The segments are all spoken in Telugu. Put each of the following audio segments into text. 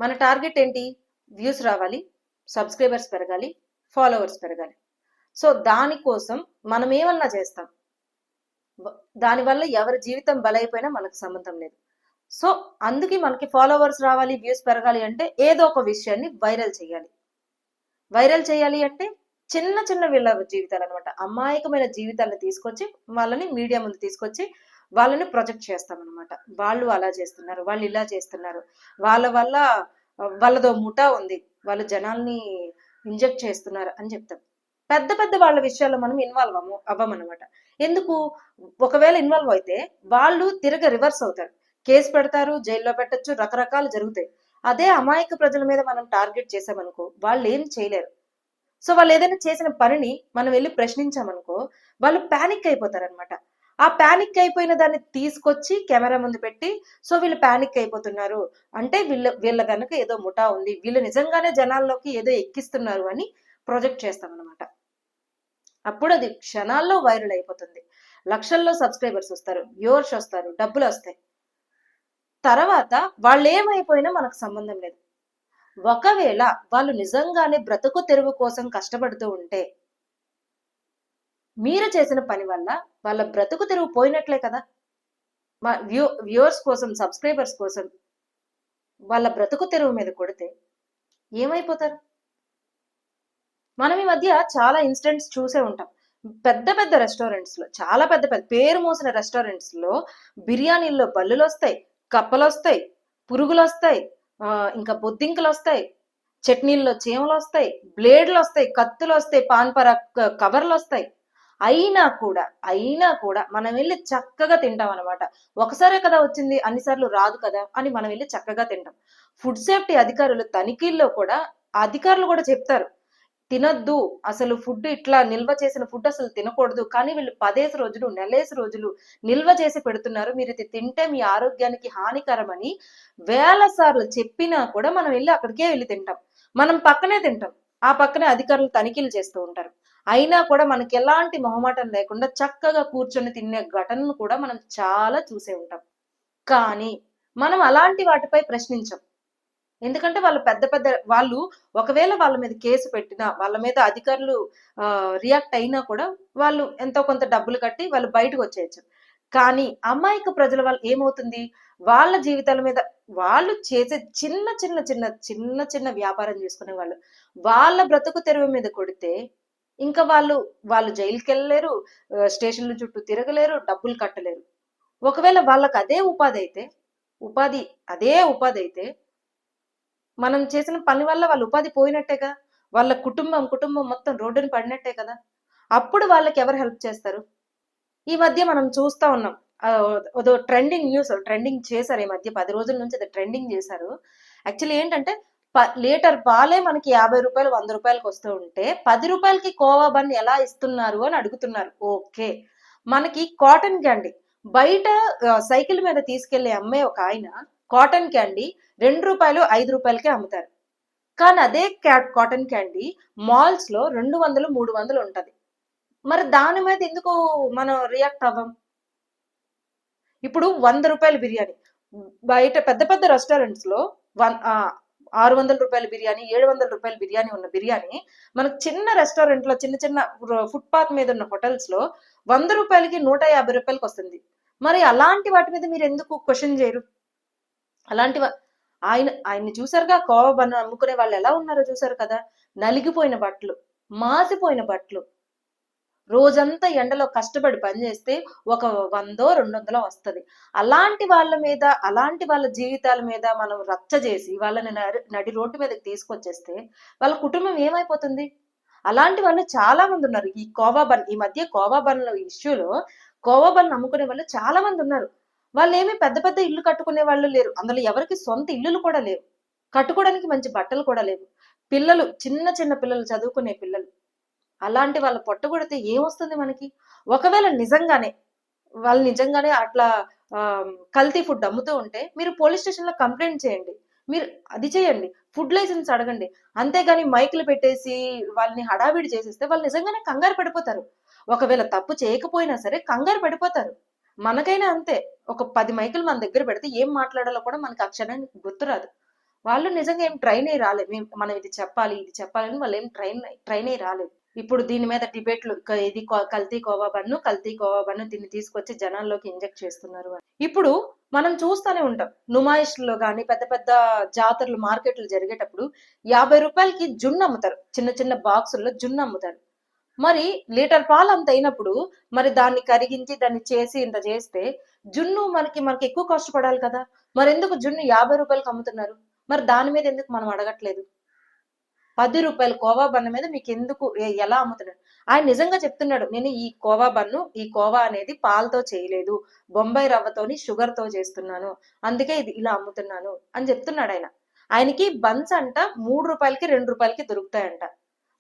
మన టార్గెట్ ఏంటి? వ్యూస్ రావాలి, సబ్స్క్రైబర్స్ పెరగాలి, ఫాలోవర్స్ పెరగాలి. సో దానికోసం మనం ఏమన్నా చేస్తాం. దానివల్ల ఎవరి జీవితం బలైపోయినా మనకు సంబంధం లేదు. సో అందుకే మనకి ఫాలోవర్స్ రావాలి, వ్యూస్ పెరగాలి అంటే ఏదో ఒక విషయాన్ని వైరల్ చేయాలి. వైరల్ చేయాలి అంటే చిన్న చిన్న వీళ్ళ జీవితాలు అనమాట, అమాయకమైన జీవితాలను తీసుకొచ్చి వాళ్ళని మీడియా ముందు తీసుకొచ్చి వాళ్ళని ప్రొజెక్ట్ చేస్తామన్నమాట. వాళ్ళు అలా చేస్తున్నారు, వాళ్ళు ఇలా చేస్తున్నారు, వాళ్ళ వల్ల వాళ్ళదో ముఠా ఉంది, వాళ్ళు జనాల్ని ఇంజెక్ట్ చేస్తున్నారు అని చెప్తాం. పెద్ద పెద్ద వాళ్ళ విషయాల్లో మనం ఇన్వాల్వ్ అవ్వమన్నమాట. ఎందుకు? ఒకవేళ ఇన్వాల్వ్ అయితే వాళ్ళు తిరగ రివర్స్ అవుతారు, కేసు పెడతారు, జైల్లో పెట్టచ్చు, రకరకాలు జరుగుతాయి. అదే అమాయక ప్రజల మీద మనం టార్గెట్ చేసామనుకో వాళ్ళు ఏం చేయలేరు. సో వాళ్ళు ఏదైనా చేసిన పనిని మనం వెళ్ళి ప్రశ్నించామనుకో వాళ్ళు ప్యానిక్ అయిపోతారనమాట. ఆ ప్యానిక్ అయిపోయిన దాన్ని తీసుకొచ్చి కెమెరా ముందు పెట్టి, సో వీళ్ళు ప్యానిక్ అయిపోతున్నారు అంటే వీళ్ళ కనుక ఏదో ముఠా ఉంది, వీళ్ళు నిజంగానే జనాల్లోకి ఏదో ఎక్కిస్తున్నారు అని ప్రొజెక్ట్ చేస్తాం అనమాట. అప్పుడు అది క్షణాల్లో వైరల్ అయిపోతుంది, లక్షల్లో సబ్స్క్రైబర్స్ వస్తారు, వ్యూవర్స్ వస్తారు, డబ్బులు వస్తాయి. తర్వాత వాళ్ళు ఏమైపోయినా మనకు సంబంధం లేదు. ఒకవేళ వాళ్ళు నిజంగానే బ్రతుకు తెరువు కోసం కష్టపడుతూ ఉంటే మీరు చేసిన పని వల్ల వాళ్ళ బ్రతుకు తెరువు పోయినట్లే కదా. వ్యూవర్స్ కోసం, సబ్స్క్రైబర్స్ కోసం వాళ్ళ బ్రతుకు తెరువు మీద కొడితే ఏమైపోతారు? మనం ఈ మధ్య చాలా ఇన్సిడెంట్స్ చూసే ఉంటాం. పెద్ద పెద్ద రెస్టారెంట్స్ లో, చాలా పెద్ద పెద్ద పేరు మోసిన రెస్టారెంట్స్ లో బిర్యానీల్లో బల్లులు వస్తాయి, కప్పలు వస్తాయి, పురుగులు వస్తాయి, ఇంకా బొద్దింకలు వస్తాయి, చట్నీల్లో చీమలు వస్తాయి, బ్లేడ్లు వస్తాయి, కత్తులు వస్తాయి, పాన్పర కవర్లు వస్తాయి. అయినా కూడా మనం వెళ్ళి చక్కగా తింటాం అనమాట. ఒకసారే కదా వచ్చింది, అన్నిసార్లు రాదు కదా అని మనం వెళ్ళి చక్కగా తింటాం. ఫుడ్ సేఫ్టీ అధికారులు తనిఖీల్లో కూడా అధికారులు కూడా చెప్తారు, తినొద్దు, అసలు ఫుడ్ ఇట్లా నిల్వ చేసిన ఫుడ్ అసలు తినకూడదు, కానీ వీళ్ళు 10 రోజులు, నెలేసి రోజులు నిల్వ చేసి పెడుతున్నారు, మీరు ఇది తింటే మీ ఆరోగ్యానికి హానికరమని వేల సార్లు చెప్పినా కూడా మనం వెళ్ళి అక్కడికే వెళ్ళి తింటాం. మనం పక్కనే తింటాం, ఆ పక్కనే అధికారులు తనిఖీలు చేస్తూ ఉంటారు. అయినా కూడా మనకి ఎలాంటి మొహమాటం లేకుండా చక్కగా కూర్చొని తినే ఘటనను కూడా మనం చాలా చూసే ఉంటాం. కానీ మనం అలాంటి వాటిపై ప్రశ్నించం. ఎందుకంటే వాళ్ళు పెద్ద పెద్ద వాళ్ళు, ఒకవేళ వాళ్ళ మీద కేసు పెట్టినా, వాళ్ళ మీద అధికారులు రియాక్ట్ అయినా కూడా వాళ్ళు ఎంతో కొంత డబ్బులు కట్టి వాళ్ళు బయటకు వచ్చేయచ్చు. కానీ అమాయక ప్రజల వల్ల ఏమవుతుంది? వాళ్ళ జీవితాల మీద వాళ్ళు చేసే చిన్న చిన్న చిన్న చిన్న చిన్న వ్యాపారం చేసుకునే వాళ్ళు వాళ్ళ బ్రతుకు తెరువు మీద కొడితే ఇంకా వాళ్ళు జైలుకి వెళ్ళలేరు, స్టేషన్ల చుట్టూ తిరగలేరు, డబ్బులు కట్టలేరు. ఒకవేళ వాళ్ళకి ఉపాధి అదే ఉపాధి అయితే మనం చేసిన పని వల్ల వాళ్ళ ఉపాధి పోయినట్టేగా, వాళ్ళ కుటుంబం మొత్తం రోడ్డున పడినట్టే కదా. అప్పుడు వాళ్ళకి ఎవరు హెల్ప్ చేస్తారు? ఈ మధ్య మనం చూస్తా ఉన్నాం, అదో ట్రెండింగ్ చేశారు ఈ మధ్య 10 రోజుల నుంచి అది ట్రెండింగ్ చేశారు. యాక్చువల్లీ ఏంటంటే లీటర్ పాలే మనకి 50 రూపాయలు, 100 రూపాయలకి వస్తూ ఉంటే 10 రూపాయలకి కోవా బన్ ఎలా ఇస్తున్నారు అని అడుగుతున్నారు. ఓకే, మనకి కాటన్ క్యాండీ బయట సైకిల్ మీద తీసుకెళ్లే అమ్మే ఒక ఆయన కాటన్ క్యాండీ 2 రూపాయలు, 5 రూపాయలకే అమ్ముతారు. కానీ అదే కాటన్ క్యాండీ మాల్స్ లో 200, 300 ఉంటది. మరి దాని మీద ఎందుకు మనం రియాక్ట్ అవ్వం? ఇప్పుడు 100 రూపాయల బిర్యానీ బయట పెద్ద పెద్ద రెస్టారెంట్స్ లో 600 రూపాయల బిర్యానీ, 700 రూపాయల బిర్యానీ ఉన్న బిర్యానీ మనకు చిన్న రెస్టారెంట్ లో, చిన్న చిన్న ఫుట్పాత్ మీద ఉన్న హోటల్స్ లో 100 రూపాయలకి, 150 రూపాయలకి వస్తుంది. మరి అలాంటి వాటి మీద మీరు ఎందుకు క్వశ్చన్ చేయరు? అలాంటి ఆయన్ని చూసారుగా, కోవ బన్ను అమ్ముకునే వాళ్ళు ఎలా ఉన్నారో చూసారు కదా. నలిగిపోయిన బట్టలు, మాసిపోయిన బట్టలు, రోజంతా ఎండలో కష్టపడి పనిచేస్తే ఒక 100, 200 వస్తుంది. అలాంటి వాళ్ళ మీద, అలాంటి వాళ్ళ జీవితాల మీద మనం రచ్చ చేసి వాళ్ళని నడి రోడ్డు మీదకి తీసుకొచ్చేస్తే వాళ్ళ కుటుంబం ఏమైపోతుంది? అలాంటి వాళ్ళు చాలా మంది ఉన్నారు. ఈ మధ్య కోవా బన్ల ఇష్యూలో కోవా బన్ అమ్ముకునే వాళ్ళు చాలా మంది ఉన్నారు. వాళ్ళు ఏమి పెద్ద పెద్ద ఇల్లు కట్టుకునే వాళ్ళు లేరు, అందులో ఎవరికి సొంత ఇల్లులు కూడా లేవు, కట్టుకోవడానికి మంచి బట్టలు కూడా లేవు. పిల్లలు, చిన్న చిన్న పిల్లలు, చదువుకునే పిల్లలు, అలాంటి వాళ్ళ పొట్టగొడితే ఏమొస్తుంది మనకి? ఒకవేళ వాళ్ళు నిజంగానే అట్లా కల్తీ ఫుడ్ అమ్ముతూ ఉంటే మీరు పోలీస్ స్టేషన్ లో కంప్లైంట్ చేయండి, మీరు అది చేయండి, ఫుడ్ లైసెన్స్ అడగండి. అంతేగాని మైకులు పెట్టేసి వాళ్ళని హడావిడి చేసేస్తే వాళ్ళు నిజంగానే కంగారు పడిపోతారు. ఒకవేళ తప్పు చేయకపోయినా సరే కంగారు పడిపోతారు. మనకైనా అంతే, ఒక 10 మైకులు మన దగ్గర పెడితే ఏం మాట్లాడాలో కూడా మనకు ఆ క్షణానికి గుర్తురాదు. వాళ్ళు నిజంగా ఏం ట్రైన్ అయ్యి రాలేదు. మనం ఇది చెప్పాలి, ఇది చెప్పాలని వాళ్ళు ఏం ట్రైన్ అయ్యి రాలేదు. ఇప్పుడు దీని మీద డిబేట్లు, ఇది కల్తీ కోవా బన్ను, కల్తీ కోవా బన్ను, దీన్ని తీసుకొచ్చి జనాల్లోకి ఇంజెక్ట్ చేస్తున్నారు అని. ఇప్పుడు మనం చూస్తూనే ఉంటాం, నుమాయిష్లో కానీ పెద్ద పెద్ద జాతరలు, మార్కెట్లు జరిగేటప్పుడు 50 రూపాయలకి జున్ను అమ్ముతారు. చిన్న చిన్న బాక్సుల్లో జున్ను అమ్ముతారు. మరి లీటర్ పాలు అంత అయినప్పుడు మరి దాన్ని కరిగించి దాన్ని చేసి ఇంత చేస్తే జున్ను మనకి ఎక్కువ కాస్ట్ పడాలి కదా. మరి ఎందుకు జున్ను 50 రూపాయలకి అమ్ముతున్నారు? మరి దాని మీద ఎందుకు మనం అడగట్లేదు? 10 రూపాయల కోవా బన్ను మీద మీకు ఎందుకు, ఎలా అమ్ముతున్నాడు? ఆయన నిజంగా చెప్తున్నాడు, నేను ఈ కోవా బన్ను, ఈ కోవా అనేది పాలతో చేయలేదు, బొంబాయి రవ్వతోని షుగర్ తో చేస్తున్నాను, అందుకే ఇది ఇలా అమ్ముతున్నాను అని చెప్తున్నాడు ఆయన. ఆయనకి బన్స్ అంట 3 రూపాయలకి 2 రూపాయలకి దొరుకుతాయంట.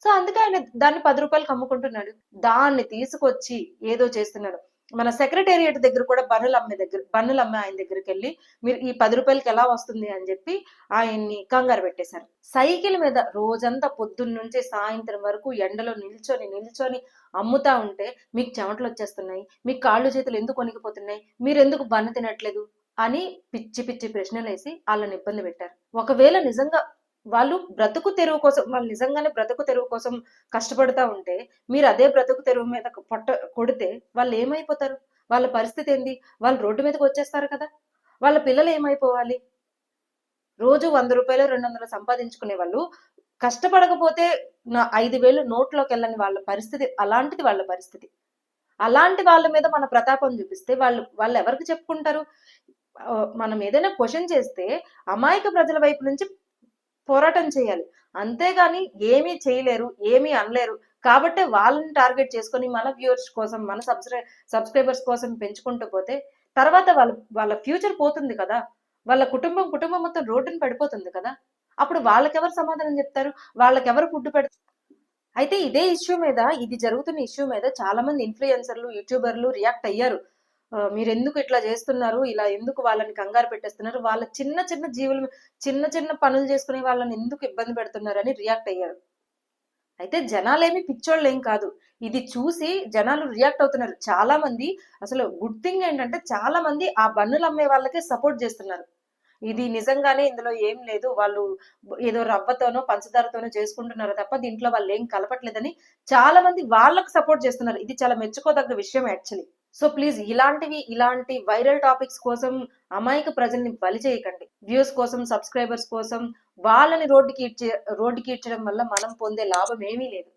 సో అందుకే ఆయన దాన్ని 10 రూపాయలకి అమ్ముకుంటున్నాడు. దాన్ని తీసుకొచ్చి ఏదో చేస్తున్నాడు. మన సెక్రటేరియట్ దగ్గర కూడా బన్నులు అమ్మే ఆయన దగ్గరికి వెళ్ళి మీరు ఈ 10 రూపాయలకి ఎలా వస్తుంది అని చెప్పి ఆయన్ని కంగారు పెట్టేశారు. సైకిల్ మీద రోజంతా పొద్దున్న నుంచి సాయంత్రం వరకు ఎండలో నిల్చొని అమ్ముతా ఉంటే మీకు చెమటలు వచ్చేస్తున్నాయి, మీకు కాళ్ళు చేతులు ఎందుకు వణికిపోతున్నాయి, మీరు ఎందుకు బన్ను తినట్లేదు అని పిచ్చి పిచ్చి ప్రశ్నలు వేసి వాళ్ళని ఇబ్బంది పెట్టారు. ఒకవేళ నిజంగా వాళ్ళు నిజంగానే బ్రతుకు తెరువు కోసం కష్టపడతా ఉంటే మీరు అదే బ్రతుకు తెరువు మీద కొడితే వాళ్ళు ఏమైపోతారు? వాళ్ళ పరిస్థితి ఏంది? వాళ్ళు రోడ్డు మీదకి వచ్చేస్తారు కదా. వాళ్ళ పిల్లలు ఏమైపోవాలి? రోజు 100 రూపాయలు 200 సంపాదించుకునే వాళ్ళు కష్టపడకపోతే 5,000 నోట్లోకి వెళ్ళని వాళ్ళ పరిస్థితి అలాంటిది. వాళ్ళ పరిస్థితి అలాంటి వాళ్ళ మీద మన ప్రతాపం చూపిస్తే వాళ్ళు ఎవరికి చెప్పుకుంటారు? మనం ఏదైనా క్వశ్చన్ చేస్తే అమాయక ప్రజల వైపు నుంచి పోరాటం చేయాలి, అంతేగాని ఏమీ చేయలేరు, ఏమీ అనలేరు కాబట్టి వాళ్ళని టార్గెట్ చేసుకొని మన వ్యూవర్స్ కోసం, మన సబ్స్క్రైబర్స్ కోసం పెంచుకుంటూ పోతే తర్వాత వాళ్ళ ఫ్యూచర్ పోతుంది కదా. వాళ్ళ కుటుంబం మొత్తం రోడ్డున పడిపోతుంది కదా. అప్పుడు వాళ్ళకెవరు సమాధానం చెప్తారు? వాళ్ళకెవరు ఫుడ్ పెడతారు? అయితే ఇది జరుగుతున్న ఇష్యూ మీద చాలా మంది ఇన్ఫ్లుయెన్సర్లు, యూట్యూబర్లు రియాక్ట్ అయ్యారు. మీరు ఎందుకు ఇట్లా చేస్తున్నారు, ఇలా ఎందుకు వాళ్ళని కంగారు పెట్టేస్తున్నారు, వాళ్ళ చిన్న చిన్న జీవులు, చిన్న చిన్న పనులు చేసుకునే వాళ్ళని ఎందుకు ఇబ్బంది పెడుతున్నారు అని రియాక్ట్ అయ్యారు. అయితే జనాలేమి పిచ్చోళ్ళు ఏం కాదు, ఇది చూసి జనాలు రియాక్ట్ అవుతున్నారు. చాలా మంది, అసలు గుడ్ థింగ్ ఏంటంటే చాలా మంది ఆ బన్నులు అమ్మే వాళ్ళకే సపోర్ట్ చేస్తున్నారు. ఇది నిజంగానే ఇందులో ఏం లేదు, వాళ్ళు ఏదో రవ్వతోనో పంచదారతోనో చేసుకుంటున్నారు తప్ప దీంట్లో వాళ్ళు ఏం కలపట్లేదని చాలా మంది వాళ్ళకు సపోర్ట్ చేస్తున్నారు. ఇది చాలా మెచ్చుకోదగ్గ విషయం యాక్చువల్లీ. సో ప్లీజ్ ఇలాంటి వైరల్ టాపిక్స్ కోసం అమాయక ప్రజల్ని బలి చేయకండి. వ్యూస్ కోసం, సబ్స్క్రైబర్స్ కోసం వాళ్ళని రోడ్డుకి ఈడ్చడం వల్ల మనం పొందే లాభం ఏమీ లేదు.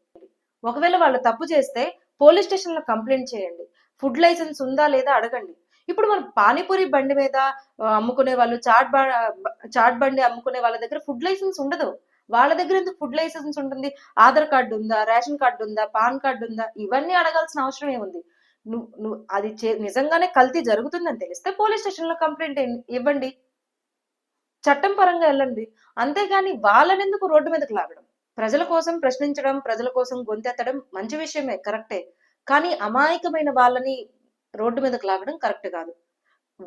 ఒకవేళ వాళ్ళు తప్పు చేస్తే పోలీస్ స్టేషన్ లో కంప్లైంట్ చేయండి, ఫుడ్ లైసెన్స్ ఉందా లేదా అడగండి. ఇప్పుడు మనం పానీపూరి బండి మీద అమ్ముకునే వాళ్ళు, చాట్ బండి అమ్ముకునే వాళ్ళ దగ్గర ఫుడ్ లైసెన్స్ ఉండదు. వాళ్ళ దగ్గర ఎందుకు ఫుడ్ లైసెన్స్ ఉంటుంది? ఆధార్ కార్డు ఉందా, రేషన్ కార్డు ఉందా, పాన్ కార్డు ఉందా, ఇవన్నీ అడగాల్సిన అవసరం ఏముంది? నువ్వు అది నిజంగానే కల్తీ జరుగుతుందని తెలిస్తే పోలీస్ స్టేషన్ లో కంప్లైంట్ ఇవ్వండి, చట్టం పరంగా వెళ్ళండి. అంతేగాని వాళ్ళనెందుకు రోడ్డు మీదకి లాగడం? ప్రజల కోసం ప్రశ్నించడం, ప్రజల కోసం గొంతెత్తడం మంచి విషయమే, కరెక్టే. కానీ అమాయకమైన వాళ్ళని రోడ్డు మీదకి లాగడం కరెక్ట్ కాదు.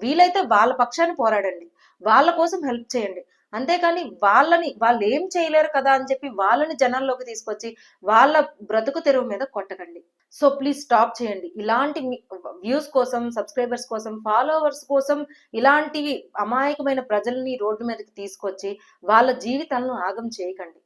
వీలైతే వాళ్ళ పక్షాన్ని పోరాడండి, వాళ్ళ కోసం హెల్ప్ చేయండి. అంతేకాని వాళ్ళు ఏం చేయలేరు కదా అని చెప్పి వాళ్ళని జనాల్లోకి తీసుకొచ్చి వాళ్ళ బ్రతుకు తెరువు మీద కొట్టకండి. సో ప్లీజ్ స్టాప్ చేయండి. ఇలాంటి వ్యూస్ కోసం, సబ్స్క్రైబర్స్ కోసం, ఫాలోవర్స్ కోసం ఇలాంటివి అమాయకమైన ప్రజల్ని రోడ్డు మీదకి తీసుకొచ్చి వాళ్ళ జీవితాలను ఆగం చేయకండి.